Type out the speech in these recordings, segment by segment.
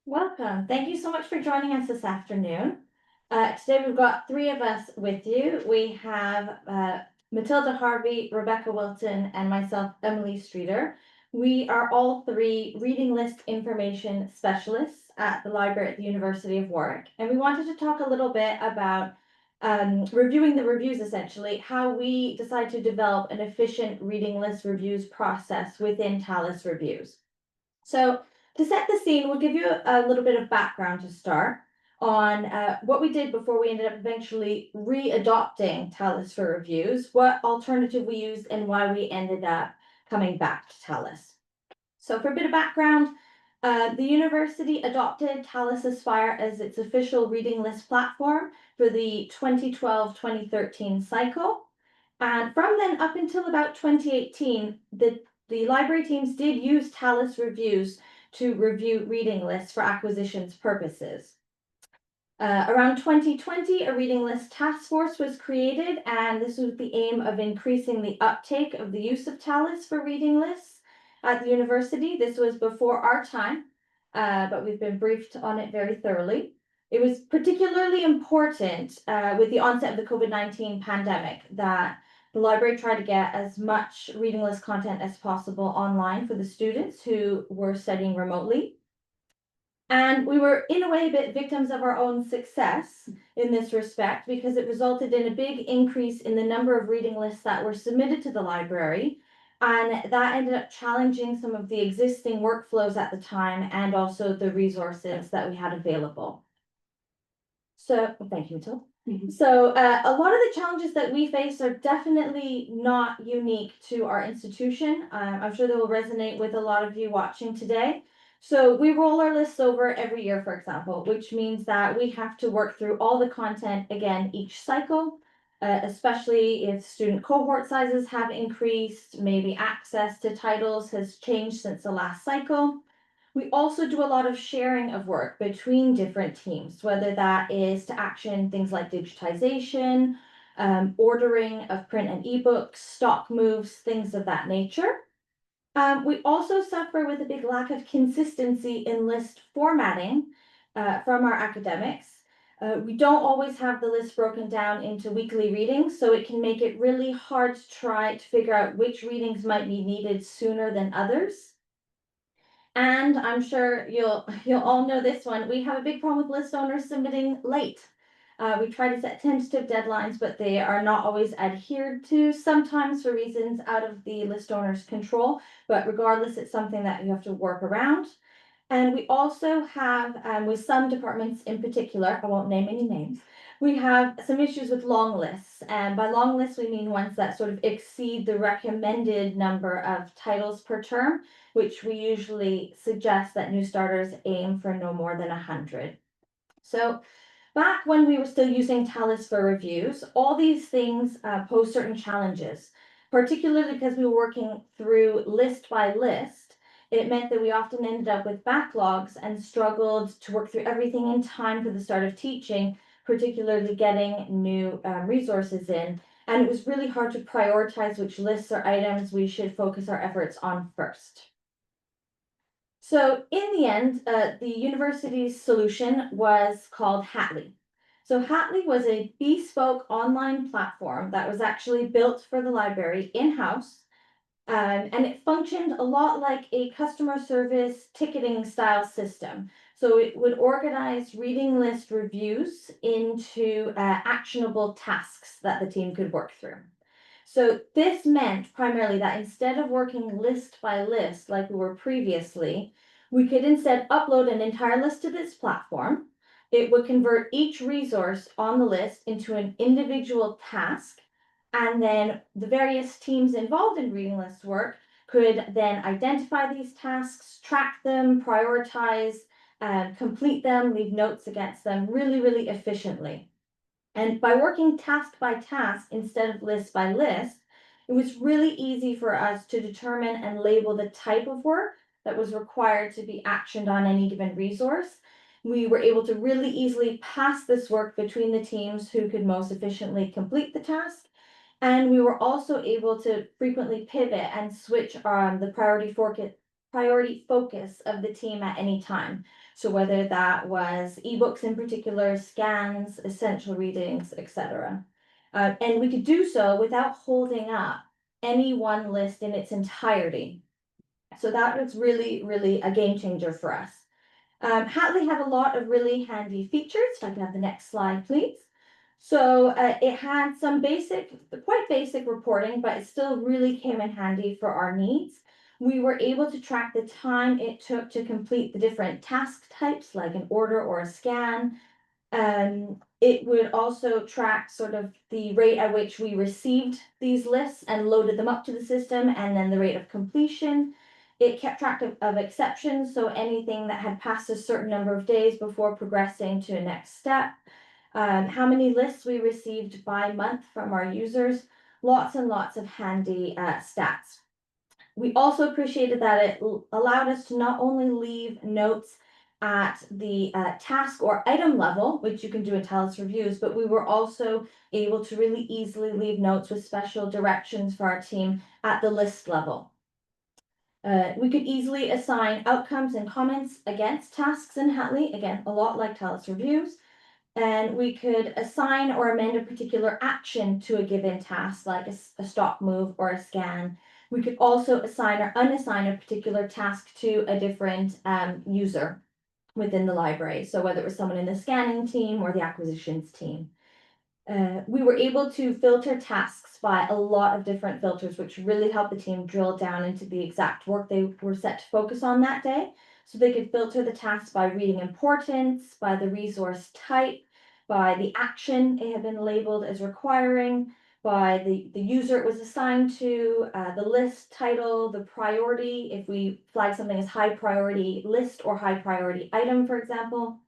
Welcome. Thank you so much for joining us this afternoon. Today we've got three of us with you. We have Matilda Harvey, Rebecca Wilton, and myself, Emily Streeter. We are all three reading list information specialists at the library at the University of Warwick. And we wanted to talk a little bit about reviewing the reviews, essentially, how we decide to develop an efficient reading list reviews process within Talis Reviews. So to set the scene, we'll give you a little bit of background to start on what we did before we ended up eventually re-adopting Talis for reviews, what alternative we used, and why we ended up coming back to Talis. So for a bit of background, the university adopted Talis Aspire as its official reading list platform for the 2012-2013 cycle. And from then up until about 2018, the library teams did use Talis reviews to review reading lists for acquisitions purposes. Around 2020, a reading list task force was created, and this was with the aim of increasing the uptake of the use of Talis for reading lists at the university. This was before our time, but we've been briefed on it very thoroughly. It was particularly important with the onset of the COVID-19 pandemic that the library tried to get as much reading list content as possible online for the students who were studying remotely. And we were, in a way, a bit victims of our own success in this respect because it resulted in a big increase in the number of reading lists that were submitted to the library. And that ended up challenging some of the existing workflows at the time and also the resources that we had available. So, thank you, Matilda. So a lot of the challenges that we face are definitely not unique to our institution. I'm sure they will resonate with a lot of you watching today. So we roll our lists over every year, for example, which means that we have to work through all the content again each cycle, especially if student cohort sizes have increased, maybe access to titles has changed since the last cycle. We also do a lot of sharing of work between different teams, whether that is to action things like digitization, ordering of print and ebooks, stock moves, things of that nature. We also suffer with a big lack of consistency in list formatting from our academics. We don't always have the list broken down into weekly readings, so it can make it really hard to try to figure out which readings might be needed sooner than others. And I'm sure you'll all know this one. We have a big problem with list owners submitting late. We try to set tentative deadlines, but they are not always adhered to, sometimes for reasons out of the list owner's control. But regardless, it's something that you have to work around. And we also have, with some departments in particular, I won't name any names, we have some issues with long lists. And by long lists, we mean ones that sort of exceed the recommended number of titles per term, which we usually suggest that new starters aim for no more than 100. So back when we were still using Talis for reviews, all these things pose certain challenges, particularly because we were working through list by list. It meant that we often ended up with backlogs and struggled to work through everything in time for the start of teaching, particularly getting new resources in. And it was really hard to prioritize which lists or items we should focus our efforts on first. So in the end, the university's solution was called Hatley. So Hatley was a bespoke online platform that was actually built for the library in-house. And it functioned a lot like a customer service ticketing style system. So it would organize reading list reviews into actionable tasks that the team could work through. So this meant primarily that instead of working list by list like we were previously, we could instead upload an entire list to this platform. It would convert each resource on the list into an individual task, and then the various teams involved in reading list work could then identify these tasks, track them, prioritize, complete them, leave notes against them really, really efficiently. And by working task by task instead of list by list, it was really easy for us to determine and label the type of work that was required to be actioned on any given resource. We were able to really easily pass this work between the teams who could most efficiently complete the task. And we were also able to frequently pivot and switch the priority priority focus of the team at any time. So whether that was ebooks in particular, scans, essential readings, etc. And we could do so without holding up any one list in its entirety. So that was really, really a game changer for us. Hatley had a lot of really handy features. If I can have the next slide, please. So it had some quite basic reporting, but it still really came in handy for our needs. We were able to track the time it took to complete the different task types, like an order or a scan. It would also track sort of the rate at which we received these lists and loaded them up to the system, and then the rate of completion. It kept track of exceptions, so anything that had passed a certain number of days before progressing to a next step. How many lists we received by month from our users. Lots and lots of handy stats. We also appreciated that it allowed us to not only leave notes at the task or item level, which you can do in Talis reviews, but we were also able to really easily leave notes with special directions for our team at the list level. We could easily assign outcomes and comments against tasks in Hatley, again, a lot like Talis reviews. And we could assign or amend a particular action to a given task, like a stop move or a scan. We could also assign or unassign a particular task to a different user within the library. So whether it was someone in the scanning team or the acquisitions team. We were able to filter tasks by a lot of different filters, which really helped the team drill down into the exact work they were set to focus on that day. So they could filter the tasks by reading importance, by the resource type, by the action it had been labeled as requiring, by the user it was assigned to, the list title, the priority, if we flag something as high priority list or high priority item, for example.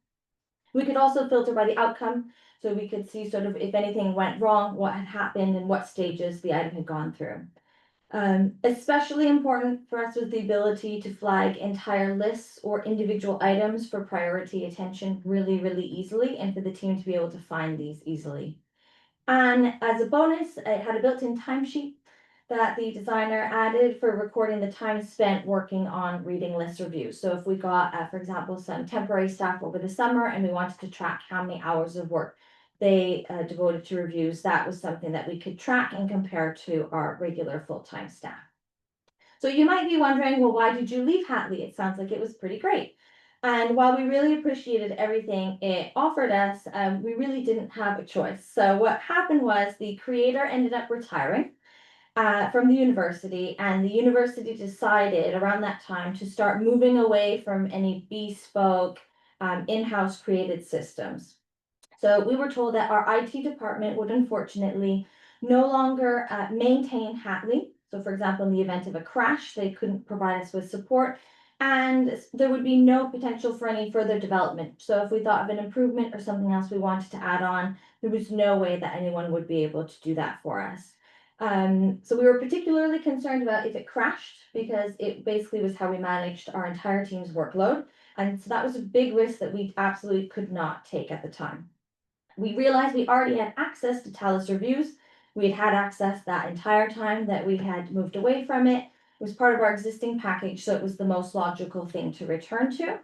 We could also filter by the outcome, so we could see sort of if anything went wrong, what had happened, and what stages the item had gone through. Especially important for us was the ability to flag entire lists or individual items for priority attention really, really easily, and for the team to be able to find these easily. And as a bonus, it had a built-in timesheet that the designer added for recording the time spent working on reading list reviews. So if we got, for example, some temporary staff over the summer and we wanted to track how many hours of work they devoted to reviews, that was something that we could track and compare to our regular full-time staff. So you might be wondering, well, why did you leave Hatley? It sounds like it was pretty great. And while we really appreciated everything it offered us, we really didn't have a choice. So what happened was the creator ended up retiring from the university, and the university decided around that time to start moving away from any bespoke in-house created systems. So we were told that our IT department would unfortunately no longer maintain Hatley. So for example, in the event of a crash, they couldn't provide us with support, and there would be no potential for any further development. So if we thought of an improvement or something else we wanted to add on, there was no way that anyone would be able to do that for us. So we were particularly concerned about if it crashed, because it basically was how we managed our entire team's workload. And so that was a big risk that we absolutely could not take at the time. We realized we already had access to Talis reviews. We had had access that entire time that we had moved away from it. It was part of our existing package, so it was the most logical thing to return to.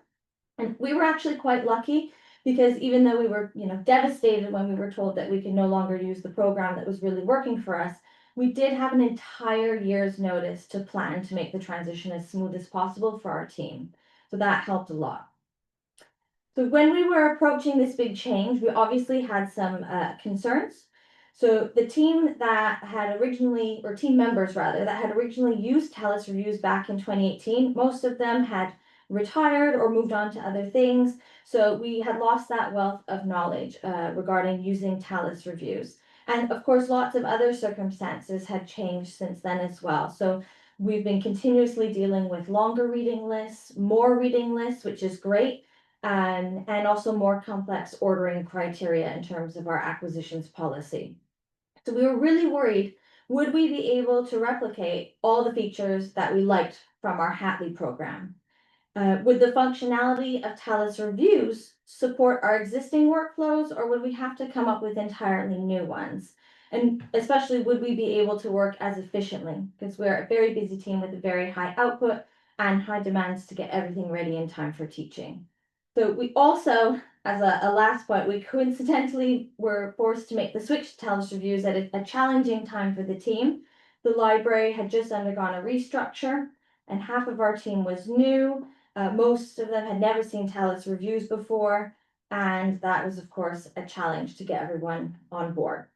And we were actually quite lucky, because even though we were, devastated when we were told that we could no longer use the program that was really working for us, we did have an entire year's notice to plan to make the transition as smooth as possible for our team. So that helped a lot. So when we were approaching this big change, we obviously had some concerns. So the team that had originally, or team members rather, that had originally used Talis reviews back in 2018, most of them had retired or moved on to other things. So we had lost that wealth of knowledge regarding using Talis reviews. And of course, lots of other circumstances had changed since then as well. So we've been continuously dealing with longer reading lists, more reading lists, which is great, and also more complex ordering criteria in terms of our acquisitions policy. So we were really worried, would we be able to replicate all the features that we liked from our Hatley program? Would the functionality of Talis reviews support our existing workflows, or would we have to come up with entirely new ones? And especially, would we be able to work as efficiently? Because we're a very busy team with a very high output, and high demands to get everything ready in time for teaching. So we also, as a last point, we coincidentally were forced to make the switch to Talis reviews at a challenging time for the team. The library had just undergone a restructure, and half of our team was new. Most of them had never seen Talis reviews before, and that was, of course, a challenge to get everyone on board.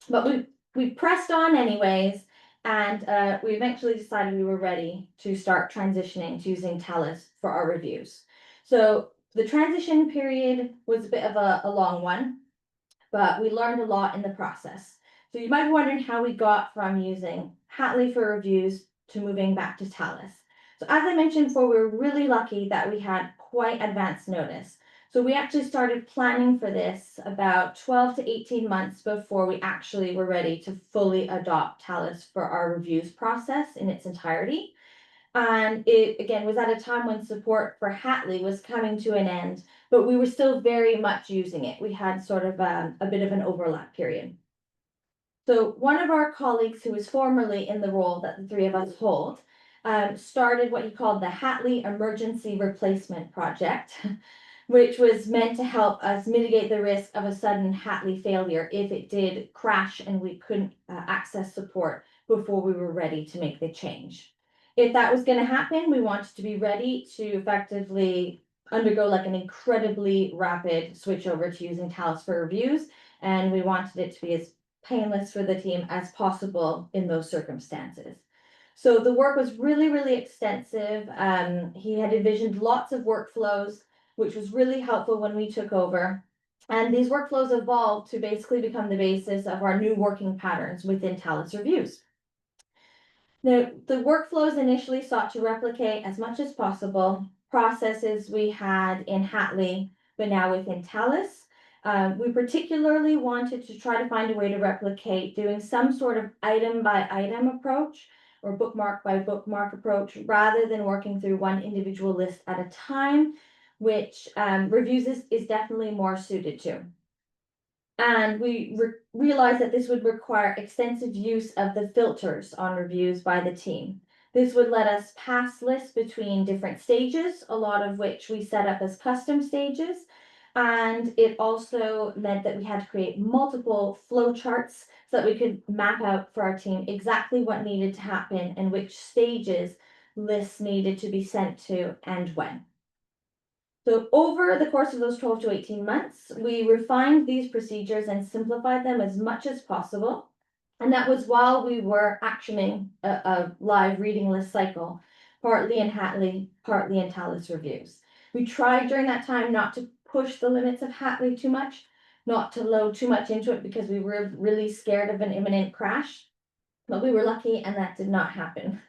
But we pressed on anyways, and we eventually decided we were ready to start transitioning to using Talis for our reviews. So the transition period was a bit of a long one, but we learned a lot in the process. So you might be wondering how we got from using Hatley for reviews to moving back to Talis. So as I mentioned before, we were really lucky that we had quite advanced notice. So we actually started planning for this about 12 to 18 months before we actually were ready to fully adopt Talis for our reviews process in its entirety. And it, again, was at a time when support for Hatley was coming to an end, but we were still very much using it. We had sort of a bit of an overlap period. So one of our colleagues who was formerly in the role that the three of us hold, started what he called the Hatley Emergency Replacement Project, which was meant to help us mitigate the risk of a sudden Hatley failure if it did crash and we couldn't access support before we were ready to make the change. If that was going to happen, we wanted to be ready to effectively undergo like an incredibly rapid switch over to using Talis for reviews, and we wanted it to be as painless for the team as possible in those circumstances. So the work was really, really extensive. He had envisioned lots of workflows, which was really helpful when we took over. And these workflows evolved to basically become the basis of our new working patterns within Talis reviews. Now, the workflows initially sought to replicate as much as possible processes we had in Hatley, but now within Talis. We particularly wanted to try to find a way to replicate doing some sort of item by item approach or bookmark by bookmark approach rather than working through one individual list at a time, which reviews is definitely more suited to. And we realized that this would require extensive use of the filters on reviews by the team. This would let us pass lists between different stages, a lot of which we set up as custom stages. And it also meant that we had to create multiple flowcharts so that we could map out for our team exactly what needed to happen and which stages lists needed to be sent to and when. So over the course of those 12 to 18 months, we refined these procedures and simplified them as much as possible. And that was while we were actioning a live reading list cycle, partly in Hatley, partly in Talis reviews. We tried during that time not to push the limits of Hatley too much, not to load too much into it because we were really scared of an imminent crash, but we were lucky and that did not happen.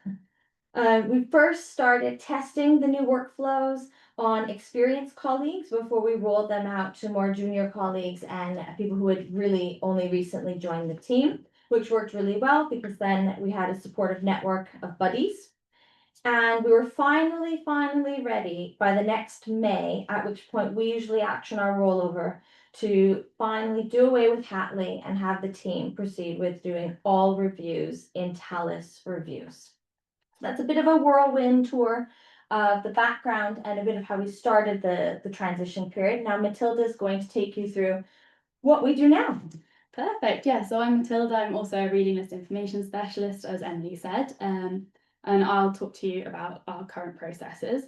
We first started testing the new workflows on experienced colleagues before we rolled them out to more junior colleagues and people who had really only recently joined the team, which worked really well because then we had a supportive network of buddies. And we were finally ready by the next May, at which point we usually action our rollover to finally do away with Hatley and have the team proceed with doing all reviews in Talis reviews. That's a bit of a whirlwind tour of the background and a bit of how we started the transition period. Now Matilda is going to take you through what we do now. Perfect. Yeah, so I'm Matilda. I'm also a reading list information specialist, as Emily said, and I'll talk to you about our current processes.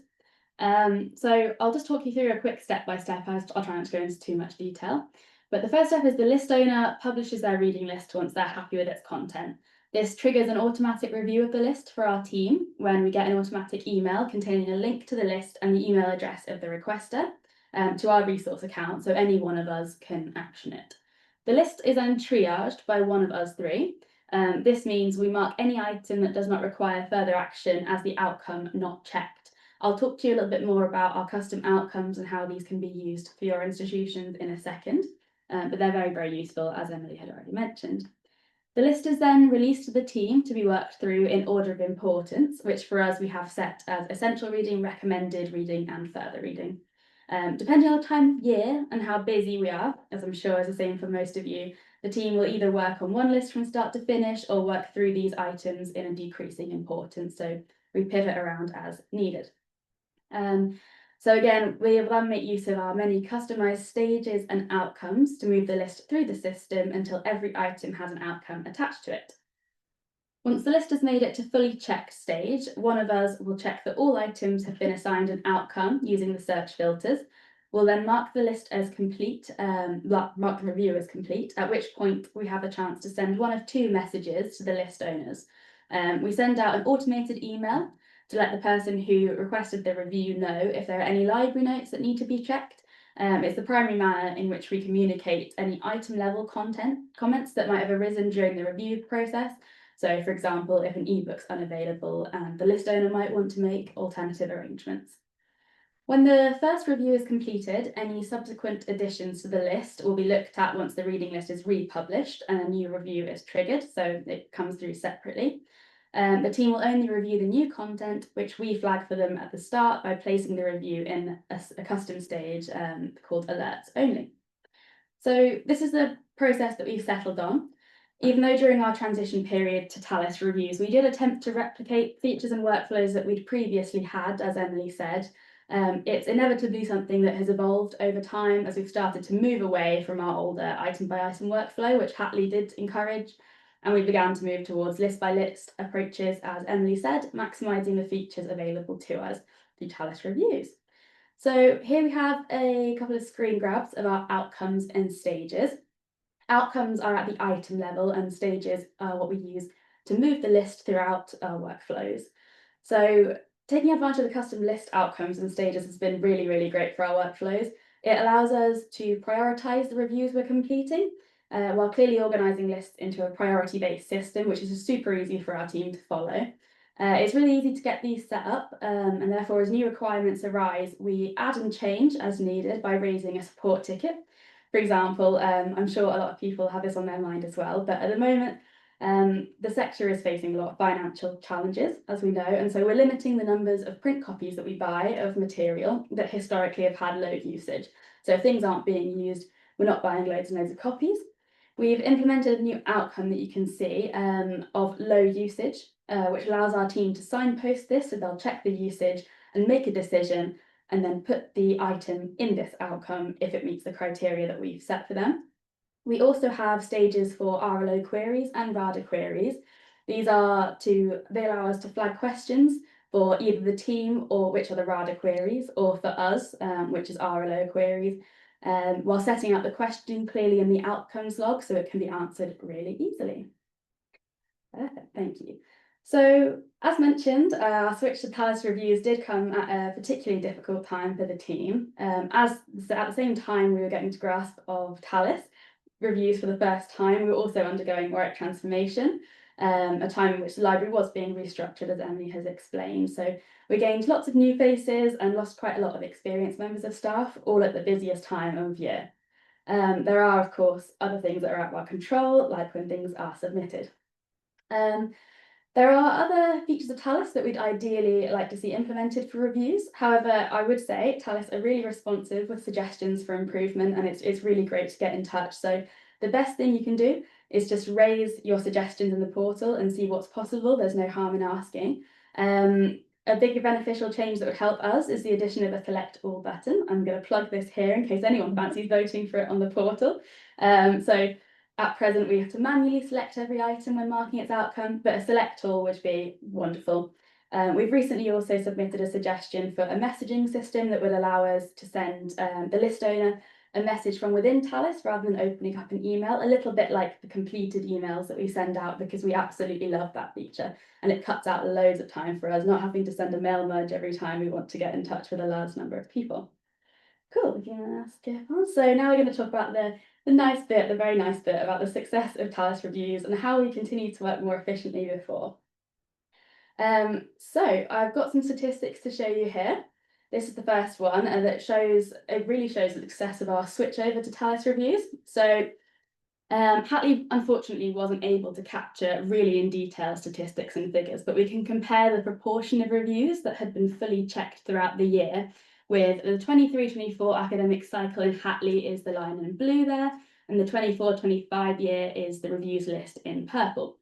So I'll just talk you through a quick step-by-step. I'll try not to go into too much detail. But the first step is the list owner publishes their reading list once they're happy with its content. This triggers an automatic review of the list for our team when we get an automatic email containing a link to the list and the email address of the requester to our resource account, so any one of us can action it. The list is then triaged by one of us three. This means we mark any item that does not require further action as the outcome not checked. I'll talk to you a little bit more about our custom outcomes and how these can be used for your institutions in a second, but they're very, very useful, as Emily had already mentioned. The list is then released to the team to be worked through in order of importance, which for us we have set as essential reading, recommended reading, and further reading. Depending on the time of year and how busy we are, as I'm sure is the same for most of you, the team will either work on one list from start to finish or work through these items in a decreasing importance. So we pivot around as needed. So again, we will then make use of our many customized stages and outcomes to move the list through the system until every item has an outcome attached to it. Once the list has made it to fully checked stage, one of us will check that all items have been assigned an outcome using the search filters. We'll then mark the list as complete, mark the review as complete, at which point we have a chance to send one of two messages to the list owners. We send out an automated email to let the person who requested the review know if there are any library notes that need to be checked. It's the primary manner in which we communicate any item level comments that might have arisen during the review process. So for example, if an ebook's unavailable and the list owner might want to make alternative arrangements. When the first review is completed, any subsequent additions to the list will be looked at once the reading list is republished and a new review is triggered, so it comes through separately. The team will only review the new content, which we flag for them at the start by placing the review in a custom stage called alerts only. So this is the process that we've settled on. Even though during our transition period to Talis reviews, we did attempt to replicate features and workflows that we'd previously had, as Emily said, it's inevitably something that has evolved over time as we've started to move away from our older item by item workflow, which Hatley did encourage. And we began to move towards list by list approaches, as Emily said, maximising the features available to us through Talis reviews. So here we have a couple of screen grabs of our outcomes and stages. Outcomes are at the item level and stages are what we use to move the list throughout our workflows. So taking advantage of the custom list outcomes and stages has been really, really great for our workflows. It allows us to prioritise the reviews we're completing, while clearly organising lists into a priority-based system, which is super easy for our team to follow. It's really easy to get these set up, and therefore as new requirements arise, we add and change as needed by raising a support ticket. For example, I'm sure a lot of people have this on their mind as well, but at the moment, the sector is facing a lot of financial challenges, as we know, and so we're limiting the numbers of print copies that we buy of material that historically have had low usage. So if things aren't being used, we're not buying loads and loads of copies. We've implemented a new outcome that you can see of low usage, which allows our team to signpost this, so they'll check the usage and make a decision and then put the item in this outcome if it meets the criteria that we've set for them. We also have stages for RLO queries and RADA queries. They allow us to flag questions for either the team, or which are the RADA queries, or for us, which is RLO queries, while setting out the question clearly in the outcomes log so it can be answered really easily. Perfect, thank you. So, as mentioned, our switch to Talis reviews did come at a particularly difficult time for the team. At the same time we were getting to grasp of Talis reviews for the first time, we were also undergoing Warwick transformation, a time in which the library was being restructured, as Emily has explained. So we gained lots of new faces and lost quite a lot of experienced members of staff, all at the busiest time of year. There are, of course, other things that are out of our control, like when things are submitted. There are other features of Talis that we'd ideally like to see implemented for reviews. However, I would say Talis are really responsive with suggestions for improvement, and it's really great to get in touch. So the best thing you can do is just raise your suggestions in the portal and see what's possible. There's no harm in asking. A big beneficial change that would help us is the addition of a select all button. I'm going to plug this here in case anyone fancies voting for it on the portal. So at present, we have to manually select every item when marking its outcome, but a select all would be wonderful. We've recently also submitted a suggestion for a messaging system that would allow us to send the list owner a message from within Talis rather than opening up an email, a little bit like the completed emails that we send out, because we absolutely love that feature and it cuts out loads of time for us, not having to send a mail merge every time we want to get in touch with a large number of people. Cool, we can skip on. So now we're going to talk about the very nice bit about the success of Talis reviews and how we continue to work more efficiently before. So I've got some statistics to show you here. This is the first one, and it really shows the success of our switch over to Talis reviews. So Hatley unfortunately wasn't able to capture really in detail statistics and figures, but we can compare the proportion of reviews that had been fully checked throughout the year with the 23-24 academic cycle in Hatley is the line in blue there, and the 24-25 year is the reviews list in purple.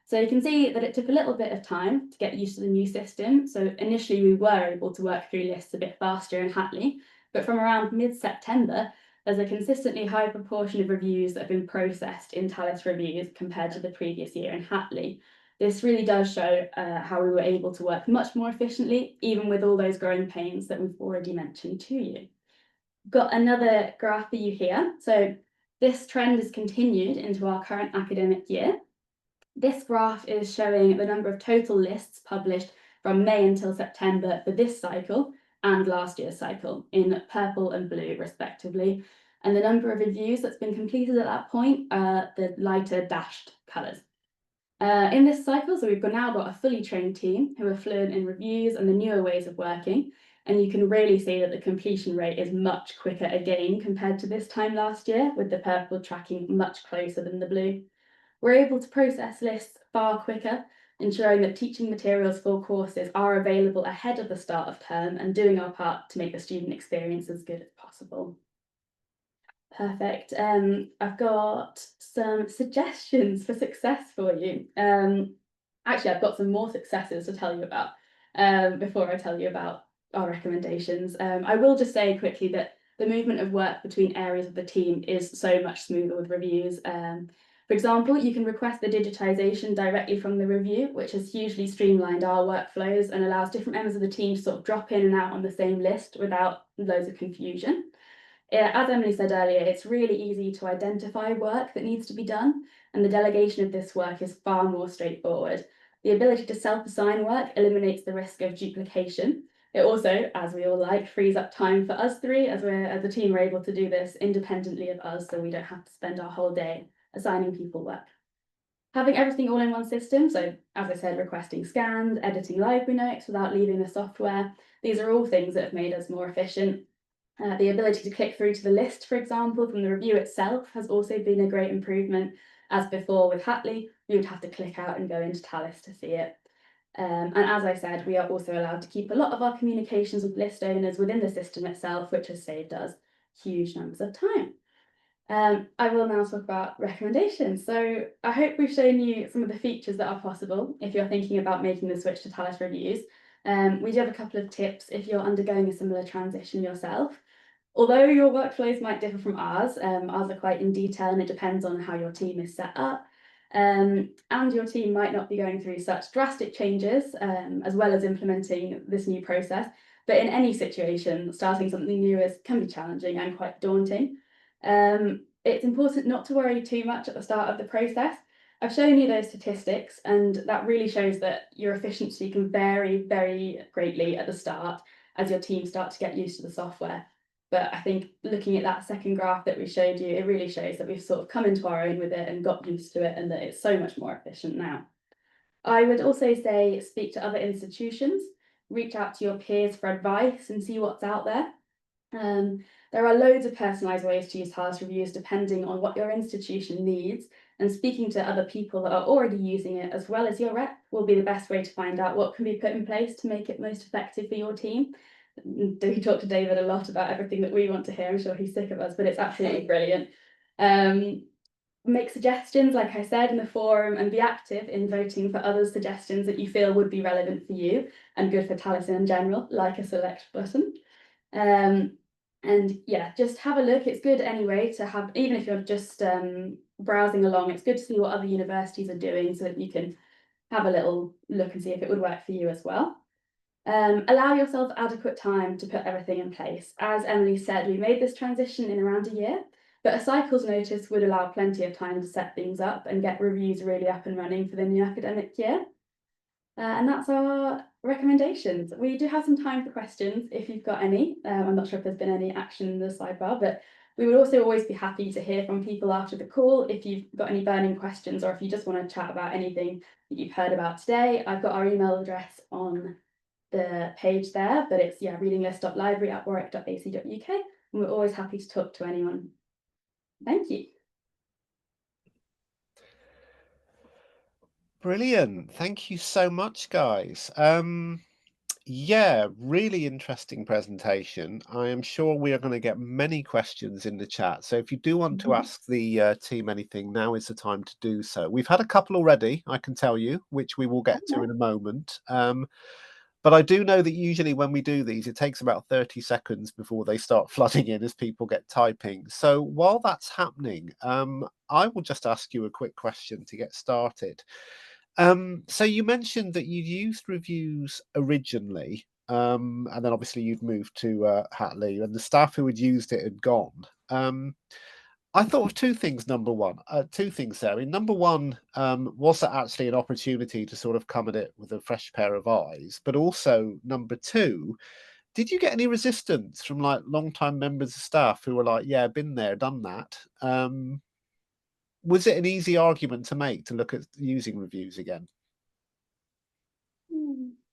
So you can see that it took a little bit of time to get used to the new system. So initially we were able to work through lists a bit faster in Hatley, but from around mid-September, there's a consistently high proportion of reviews that have been processed in Talis reviews compared to the previous year in Hatley. This really does show how we were able to work much more efficiently, even with all those growing pains that we've already mentioned to you. Got another graph for you here. So this trend has continued into our current academic year. This graph is showing the number of total lists published from May until September for this cycle and last year's cycle in purple and blue respectively. And the number of reviews that's been completed at that point are the lighter dashed colours. In this cycle, so we've now got a fully trained team who are fluent in reviews and the newer ways of working. And you can really see that the completion rate is much quicker again compared to this time last year, with the purple tracking much closer than the blue. We're able to process lists far quicker, ensuring that teaching materials for courses are available ahead of the start of term and doing our part to make the student experience as good as possible. Perfect. I've got some suggestions for success for you. Actually, I've got some more successes to tell you about before I tell you about our recommendations. I will just say quickly that the movement of work between areas of the team is so much smoother with reviews. For example, you can request the digitisation directly from the review, which has hugely streamlined our workflows and allows different members of the team to sort of drop in and out on the same list without loads of confusion. As Emily said earlier, it's really easy to identify work that needs to be done, and the delegation of this work is far more straightforward. The ability to self-assign work eliminates the risk of duplication. It also, as we all like, frees up time for us three, as a team are able to do this independently of us, so we don't have to spend our whole day assigning people work. Having everything all in one system, so as I said, requesting scans, editing library notes without leaving the software, these are all things that have made us more efficient. The ability to click through to the list, for example, from the review itself has also been a great improvement. As before with Hatley, we would have to click out and go into Talis to see it. And as I said, we are also allowed to keep a lot of our communications with list owners within the system itself, which has saved us huge numbers of time. I will now talk about recommendations. So I hope we've shown you some of the features that are possible if you're thinking about making the switch to Talis reviews. We do have a couple of tips if you're undergoing a similar transition yourself. Although your workflows might differ from ours are quite in detail and it depends on how your team is set up. And your team might not be going through such drastic changes as well as implementing this new process. But in any situation, starting something new can be challenging and quite daunting. It's important not to worry too much at the start of the process. I've shown you those statistics, and that really shows that your efficiency can vary very greatly at the start as your team start to get used to the software. But I think looking at that second graph that we showed you, it really shows that we've sort of come into our own with it and got used to it, and that it's so much more efficient now. I would also say speak to other institutions, reach out to your peers for advice and see what's out there. There are loads of personalised ways to use Talis reviews depending on what your institution needs, and speaking to other people that are already using it as well as your rep will be the best way to find out what can be put in place to make it most effective for your team. We talk to David a lot about everything that we want to hear. I'm sure he's sick of us, but it's absolutely brilliant. Make suggestions, like I said, in the forum, and be active in voting for others' suggestions that you feel would be relevant for you and good for Talis in general, like a select button. And yeah, just have a look. It's good anyway to have, even if you're just browsing along, it's good to see what other universities are doing so that you can have a little look and see if it would work for you as well. Allow yourself adequate time to put everything in place. As Emily said, we made this transition in around a year, but a cycle's notice would allow plenty of time to set things up and get reviews really up and running for the new academic year. And that's our recommendations. We do have some time for questions if you've got any. I'm not sure if there's been any action in the sidebar, but we would also always be happy to hear from people after the call if you've got any burning questions or if you just want to chat about anything that you've heard about today. I've got our email address on the page there, but it's readinglist.library@warwick.ac.uk, and we're always happy to talk to anyone. Thank you. Brilliant. Thank you so much, guys. Yeah, really interesting presentation. I am sure we are going to get many questions in the chat. So if you do want to ask the team anything, now is the time to do so. We've had a couple already, I can tell you, which we will get to in a moment. But I do know that usually when we do these, it takes about 30 seconds before they start flooding in as people get typing. So while that's happening, I will just ask you a quick question to get started. So you mentioned that you used reviews originally, and then obviously you'd moved to Hatley, and the staff who had used it had gone. I thought of two things. Two things there. I mean, number one, was that actually an opportunity to sort of come at it with a fresh pair of eyes? But also, number two, did you get any resistance from like long-time members of staff who were like, "Yeah, been there, done that"? Was it an easy argument to make to look at using reviews again?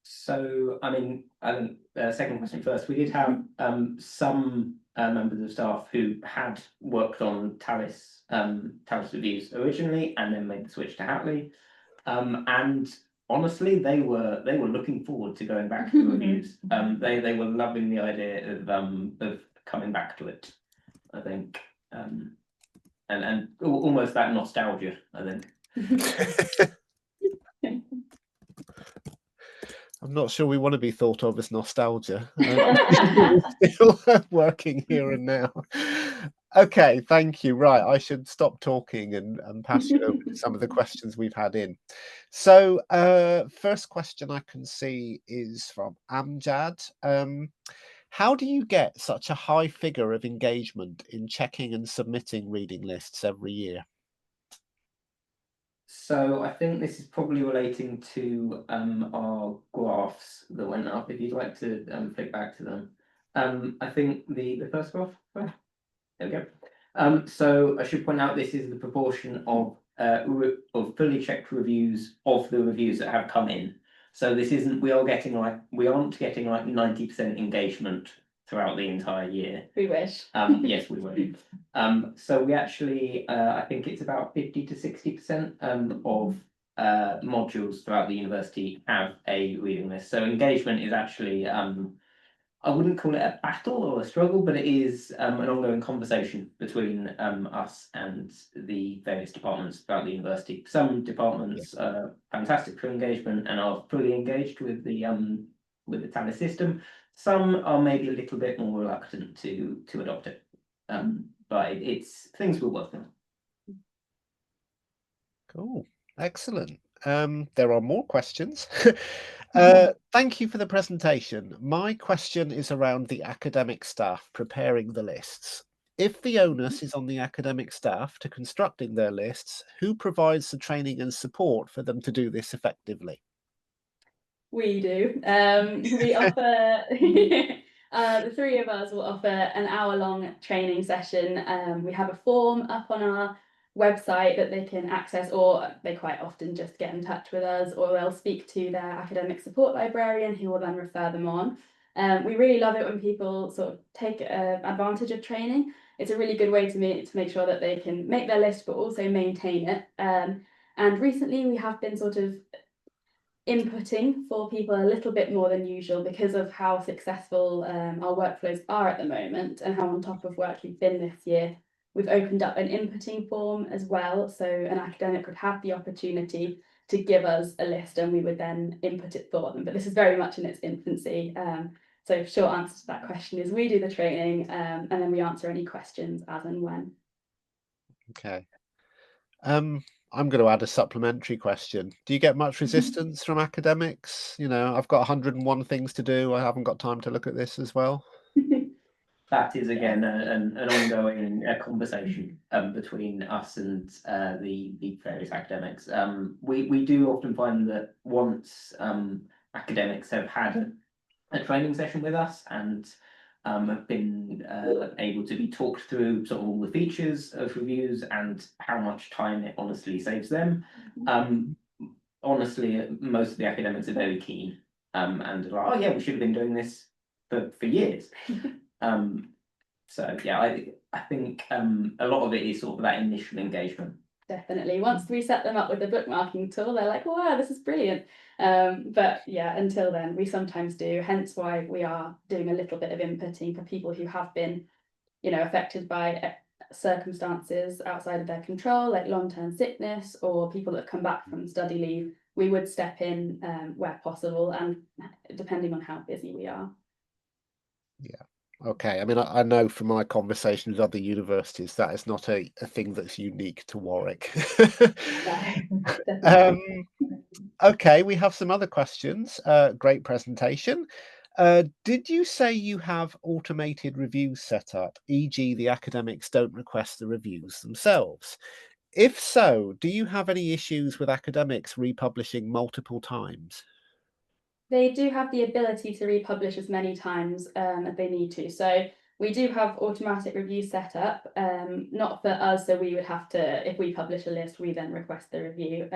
So, I mean, second question first. We did have some members of staff who had worked on Talis reviews originally, and then made the switch to Hatley. And honestly, they were looking forward to going back to the reviews. They were loving the idea of coming back to it, I think, and almost that nostalgia, I think. I'm not sure we want to be thought of as nostalgia. Still working here and now. Okay, thank you. Right, I should stop talking and pass you over to some of the questions we've had in. So, first question I can see is from Amjad. How do you get such a high figure of engagement in checking and submitting reading lists every year? So I think this is probably relating to our graphs that went up. If you'd like to flick back to them, I think the first graph. There we go. So I should point out this is the proportion of fully checked reviews of the reviews that have come in. So this isn't we aren't getting like 90% engagement throughout the entire year. We wish. Yes, we would. So we actually, I think it's about 50 to 60% of modules throughout the university have a reading list. So engagement is actually, I wouldn't call it a battle or a struggle, but it is an ongoing conversation between us and the various departments throughout the university. Some departments are fantastic for engagement and are fully engaged with the Talis system. Some are maybe a little bit more reluctant to adopt it, but it's things we're working on. Cool, excellent. There are more questions. Thank you for the presentation. My question is around the academic staff preparing the lists. If the onus is on the academic staff to constructing their lists, who provides the training and support for them to do this effectively? We do. We offer, the three of us will offer an hour-long training session. We have a form up on our website that they can access, or they quite often just get in touch with us, or they'll speak to their academic support librarian who will then refer them on. We really love it when people sort of take advantage of training. It's a really good way to make sure that they can make their list but also maintain it. And recently we have been sort of inputting for people a little bit more than usual because of how successful our workflows are at the moment and how on top of work we've been this year. We've opened up an inputting form as well, so an academic would have the opportunity to give us a list and we would then input it for them. But this is very much in its infancy. So short answer to that question is we do the training and then we answer any questions as and when. Okay. I'm going to add a supplementary question. Do you get much resistance from academics? You know, I've got 101 things to do. I haven't got time to look at this as well. That is again an ongoing conversation between us and the various academics. We do often find that once academics have had a training session with us and have been able to be talked through sort of all the features of reviews and how much time it honestly saves them. Honestly, most of the academics are very keen and are like, oh yeah, we should have been doing this for years. So yeah, I think a lot of it is sort of that initial engagement definitely. Once we set them up with the bookmarking tool, they're like, wow, this is brilliant. But yeah, until then, we sometimes do, hence why we are doing a little bit of inputting for people who have been, affected by circumstances outside of their control, like long-term sickness or people that have come back from study leave. We would step in where possible, and depending on how busy we are. Yeah. Okay. I mean, I know from my conversation with other universities that is not a thing that's unique to Warwick. Okay, we have some other questions. Great presentation. Did you say you have automated reviews set up, e.g. the academics don't request the reviews themselves? If so, do you have any issues with academics republishing multiple times? They do have the ability to republish as many times as they need to. So we do have automatic reviews set up, not for us, so we would have to, if we publish a list, we then request the review.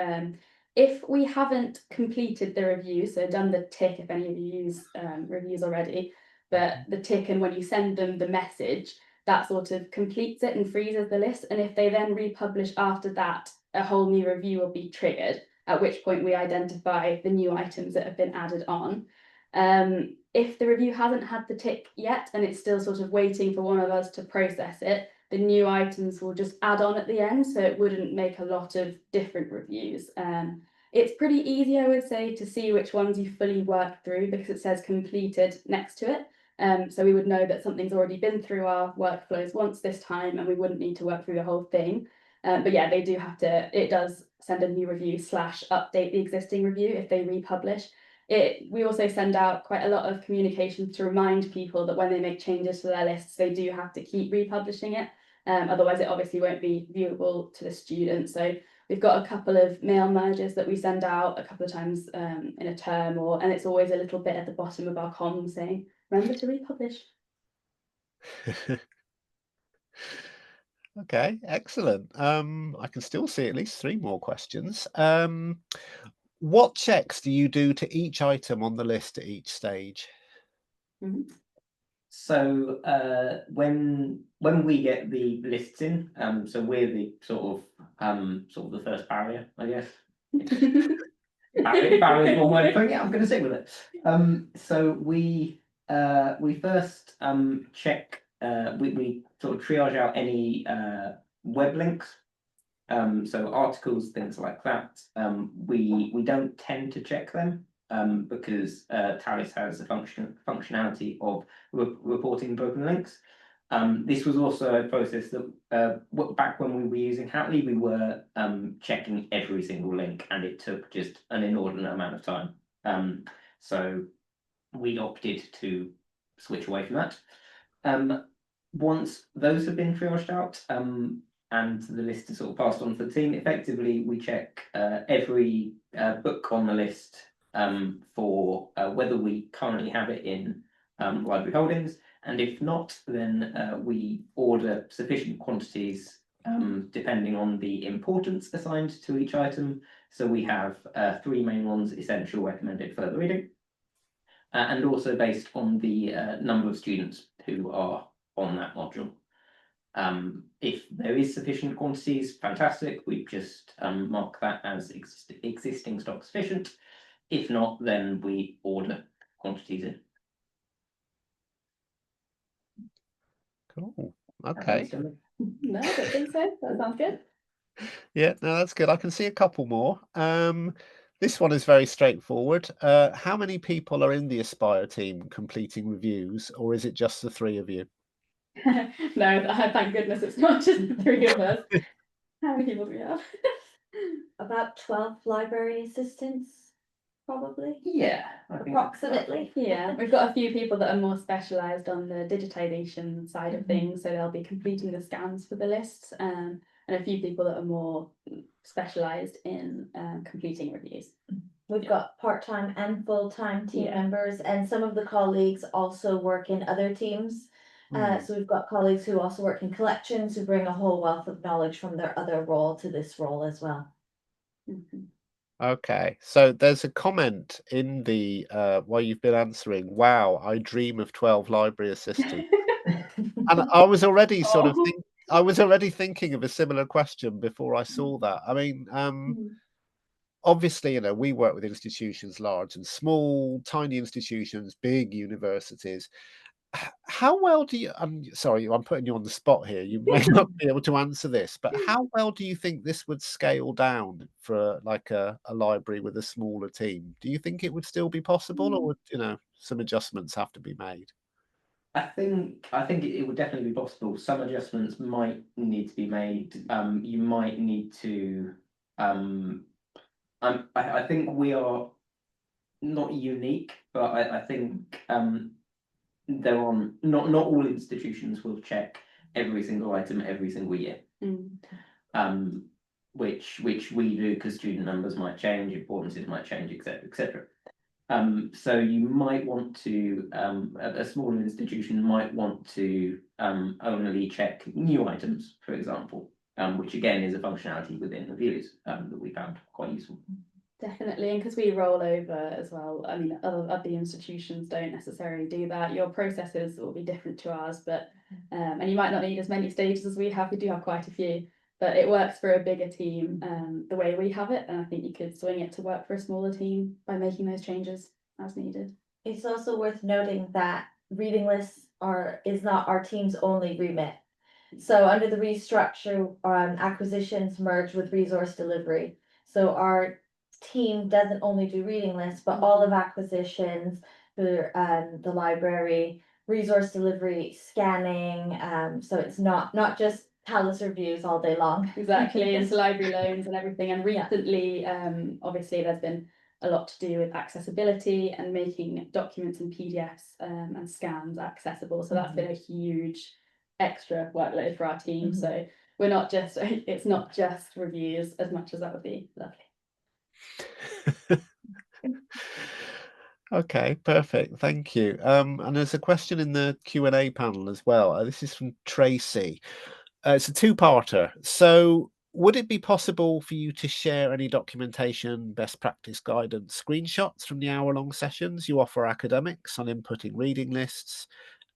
If we haven't completed the review, so done the tick, if any of you use reviews already, but the tick, and when you send them the message, that sort of completes it and freezes the list. And if they then republish after that, a whole new review will be triggered, at which point we identify the new items that have been added on. If the review hasn't had the tick yet and it's still sort of waiting for one of us to process it, the new items will just add on at the end, so it wouldn't make a lot of different reviews. It's pretty easy, I would say, to see which ones you fully worked through because it says completed next to it. So we would know that something's already been through our workflows once this time and we wouldn't need to work through the whole thing. But yeah, they do have to, it does send a new review / update the existing review if they republish. We also send out quite a lot of communications to remind people that when they make changes to their lists, they do have to keep republishing it. Otherwise, it obviously won't be viewable to the student. So we've got a couple of mail merges that we send out a couple of times in a term, and it's always a little bit at the bottom of our comms saying, remember to republish. Okay, excellent. I can still see at least 3 more questions. What checks do you do to each item on the list at each stage? Mm-hmm. So when we get the lists in, so we're the sort of the first barrier, I guess. Barrier is one word for it. Yeah, I'm going to stick with it. So we first check. We sort of triage out any web links. So articles, things like that. We don't tend to check them because Talis has a functionality of reporting broken links. This was also a process that back when we were using Hatley, we were checking every single link, and it took just an inordinate amount of time. So we opted to switch away from that. Once those have been triaged out, and the list is sort of passed on to the team, effectively we check every book on the list for whether we currently have it in library holdings, and if not, then we order sufficient quantities depending on the importance assigned to each item. So we have 3 main ones: essential, recommended, further reading, and also based on the number of students who are on that module. If there is sufficient quantities, fantastic, we just mark that as existing stock sufficient. If not, then we order quantities in. Cool. Okay. No, I don't think so. That sounds good. Yeah, no, that's good. I can see a couple more. This one is very straightforward. How many people are in the Aspire team completing reviews, or is it just the 3 of you? No, thank goodness it's not just the 3 of us. How many people do we have? About 12 library assistants, probably. Yeah, I think Approximately. Yeah, we've got a few people that are more specialised on the digitisation side of things, so they'll be completing the scans for the lists, and a few people that are more specialised in completing reviews. We've got part-time and full-time team Yeah. members, and some of the colleagues also work in other teams. So we've got colleagues who also work in collections, who bring a whole wealth of knowledge from their other role to this role as well. Mhm. Okay, so there's a comment in the while you've been answering, wow, I dream of 12 library assistants. And I was already sort of I was already thinking of a similar question before I saw that. I mean, obviously, we work with institutions large and small, tiny institutions, big universities. How well do you, I'm sorry, I'm putting you on the spot here. You may not be able to answer this, but how well do you think this would scale down for like a library with a smaller team? Do you think it would still be possible, or would, some adjustments have to be made? I think it would definitely be possible. Some adjustments might need to be made. You might need to. I think we are not unique, but I think there are not all institutions will check every single item every single year. Which we do because student numbers might change, affordances might change, etc., etc. So you might want to, a smaller institution might want to only check new items, for example, which again is a functionality within the views that we found quite useful. Definitely, and because we roll over as well, I mean, other institutions don't necessarily do that. Your processes will be different to ours, but and you might not need as many stages as we have. We do have quite a few, but it works for a bigger team the way we have it, and I think you could swing it to work for a smaller team by making those changes as needed. It's also worth noting that reading lists is not our team's only remit. So under the restructure, acquisitions merge with resource delivery. So our team doesn't only do reading lists, but all of acquisitions, the library, resource delivery, scanning. So it's not just Talis reviews all day long. Exactly, into library loans and everything. And recently, obviously, there's been a lot to do with accessibility and making documents and PDFs and scans accessible. So that's been a huge extra workload for our team. So it's not just reviews as much as that would be lovely. Okay, perfect. Thank you. And there's a question in the Q&A panel as well. This is from Tracy. It's a two-parter. So would it be possible for you to share any documentation, best practice guidance, screenshots from the hour-long sessions you offer academics on inputting reading lists?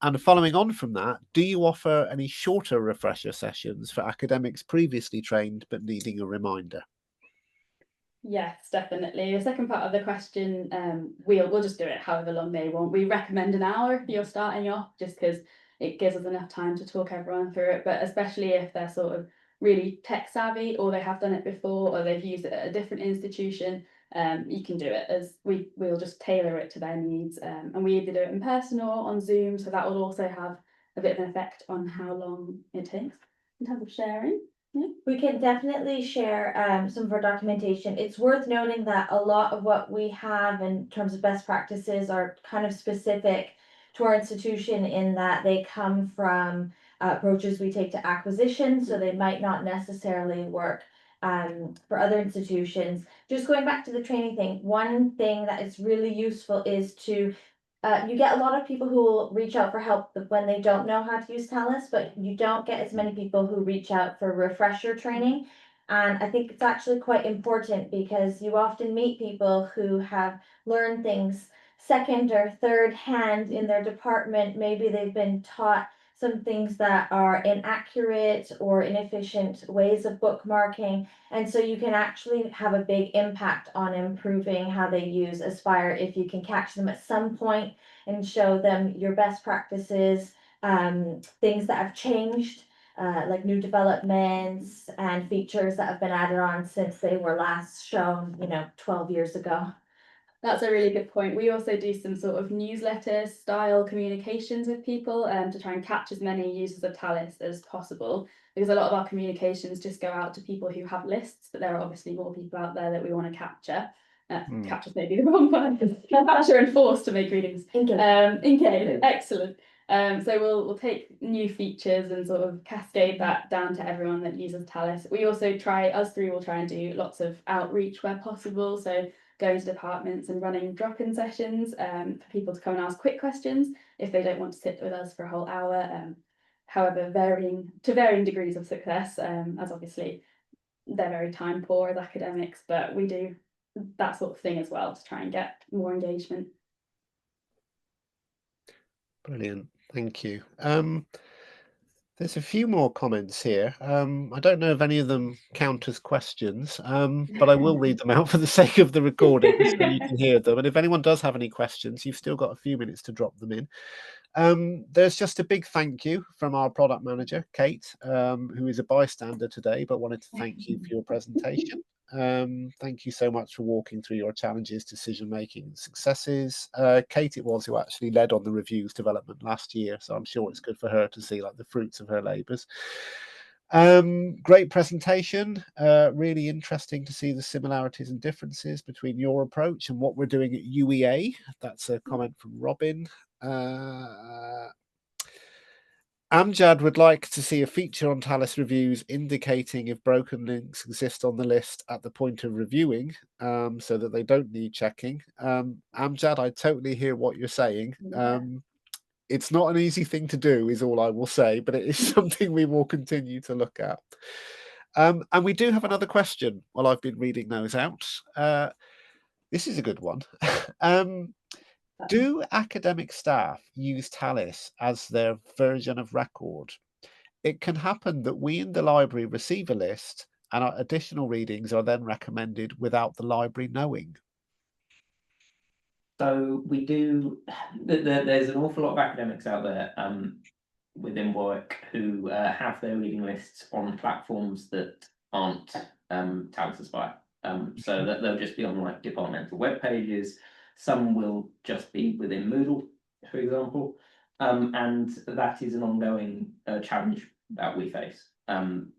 And following on from that, do you offer any shorter refresher sessions for academics previously trained but needing a reminder? Yes, definitely. The second part of the question, we'll just do it however long they want. We recommend an hour if you're starting off, just because it gives us enough time to talk everyone through it. But especially if they're sort of really tech savvy, or they have done it before, or they've used it at a different institution, you can do it as we'll just tailor it to their needs. And we either do it in person or on Zoom, so that will also have a bit of an effect on how long it takes in terms of sharing. We can definitely share some of our documentation. It's worth noting that a lot of what we have in terms of best practices are kind of specific to our institution in that they come from approaches we take to acquisition, so they might not necessarily work for other institutions. Just going back to the training thing, one thing that is really useful is to you get a lot of people who will reach out for help when they don't know how to use Talis, but you don't get as many people who reach out for refresher training. And I think it's actually quite important because you often meet people who have learned things second or third hand in their department. Maybe they've been taught some things that are inaccurate or inefficient ways of bookmarking. And so you can actually have a big impact on improving how they use Aspire if you can catch them at some point and show them your best practices, things that have changed, like new developments and features that have been added on since they were last shown, 12 years ago. That's a really good point. We also do some sort of newsletter style communications with people to try and catch as many users of Talis as possible, because a lot of our communications just go out to people who have lists, but there are obviously more people out there that we want to capture. Capture may be the wrong word. Capture and force to make readings. Engage. Excellent. So we'll take new features and sort of cascade that down to everyone that uses Talis. We also us three will try and do lots of outreach where possible. So going to departments and running drop-in sessions for people to come and ask quick questions if they don't want to sit with us for a whole hour. However, varying degrees of success, as obviously they're very time poor as academics, but we do that sort of thing as well to try and get more engagement. Brilliant, thank you. There's a few more comments here. I don't know if any of them count as questions, but I will read them out for the sake of the recording so you can hear them. And if anyone does have any questions, you've still got a few minutes to drop them in. There's just a big thank you from our product manager, Kate, who is a bystander today, but wanted to thank you for your presentation. Thank you so much for walking through your challenges, decision making, and successes. Kate it was who actually led on the reviews development last year, so I'm sure it's good for her to see like the fruits of her labours. Great presentation. Really interesting to see the similarities and differences between your approach and what we're doing at UEA. That's a comment from Robin. Amjad would like to see a feature on Talis reviews indicating if broken links exist on the list at the point of reviewing, so that they don't need checking. Amjad, I totally hear what you're saying. Yeah. It's not an easy thing to do, is all I will say, but it is something we will continue to look at. And we do have another question while I've been reading those out. This is a good one. Do academic staff use Talis as their version of record? It can happen that we in the library receive a list and our additional readings are then recommended without the library knowing. So we do, there's an awful lot of academics out there within Warwick who have their reading lists on platforms that aren't Talis Aspire. So that they'll just be on like departmental web pages. Some will just be within Moodle, for example. And that is an ongoing challenge that we face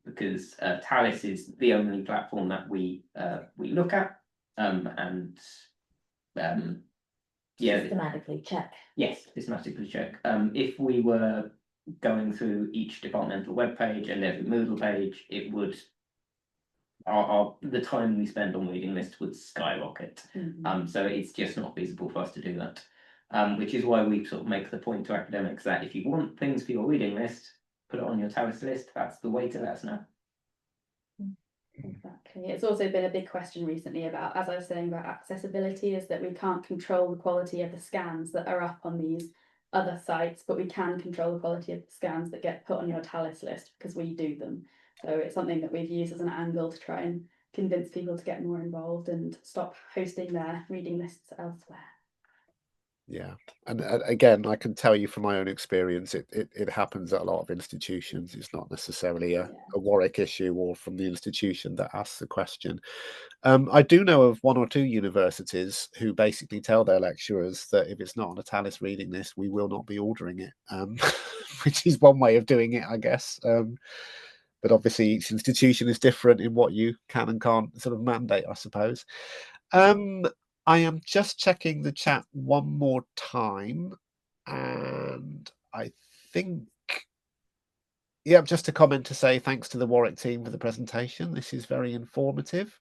because Talis is the only platform that we look at yeah, Systematically check. yes, systematically check. If we were going through each departmental web page and every Moodle page, it would the time we spend on reading lists would skyrocket. So it's just not feasible for us to do that. Which is why we sort of make the point to academics that if you want things for your reading list, put it on your Talis list. That's the way to let us know. Exactly. It's also been a big question recently about, as I was saying about accessibility, is that we can't control the quality of the scans that are up on these other sites, but we can control the quality of the scans that get put on your Talis list because we do them. So it's something that we've used as an angle to try and convince people to get more involved and stop hosting their reading lists elsewhere. Yeah, and again, I can tell you from my own experience, it happens at a lot of institutions. It's not necessarily a Warwick issue or from the institution that asks the question. I do know of 1 or 2 universities who basically tell their lecturers that if it's not on a Talis reading list, we will not be ordering it, which is one way of doing it, I guess. But obviously each institution is different in what you can and can't sort of mandate, I suppose. I am just checking the chat one more time, and I think, yeah, just a comment to say thanks to the Warwick team for the presentation. This is very informative.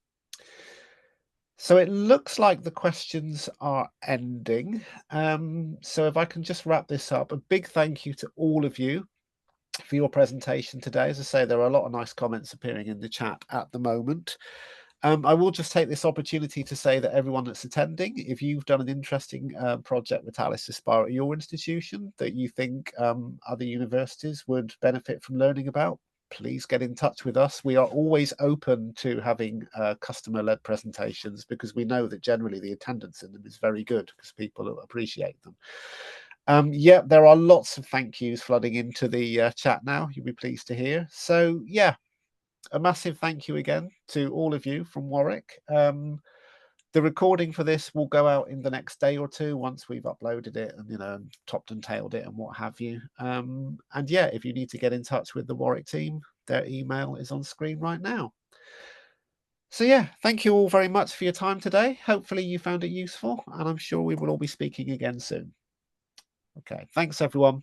So it looks like the questions are ending. So if I can just wrap this up, a big thank you to all of you for your presentation today. As I say, there are a lot of nice comments appearing in the chat at the moment. I will just take this opportunity to say that everyone that's attending, if you've done an interesting project with Talis Aspire at your institution that you think other universities would benefit from learning about, please get in touch with us. We are always open to having customer-led presentations because we know that generally the attendance in them is very good because people appreciate them. Yeah, there are lots of thank yous flooding into the chat now. You'll be pleased to hear. So yeah, a massive thank you again to all of you from Warwick. The recording for this will go out in the next day or two once we've uploaded it and topped and tailed it and what have you. And yeah, if you need to get in touch with the Warwick team, their email is on screen right now. So yeah, thank you all very much for your time today. Hopefully you found it useful, and I'm sure we will all be speaking again soon. Okay, thanks everyone.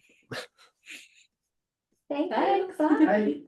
Thanks. Thanks. Bye. Bye.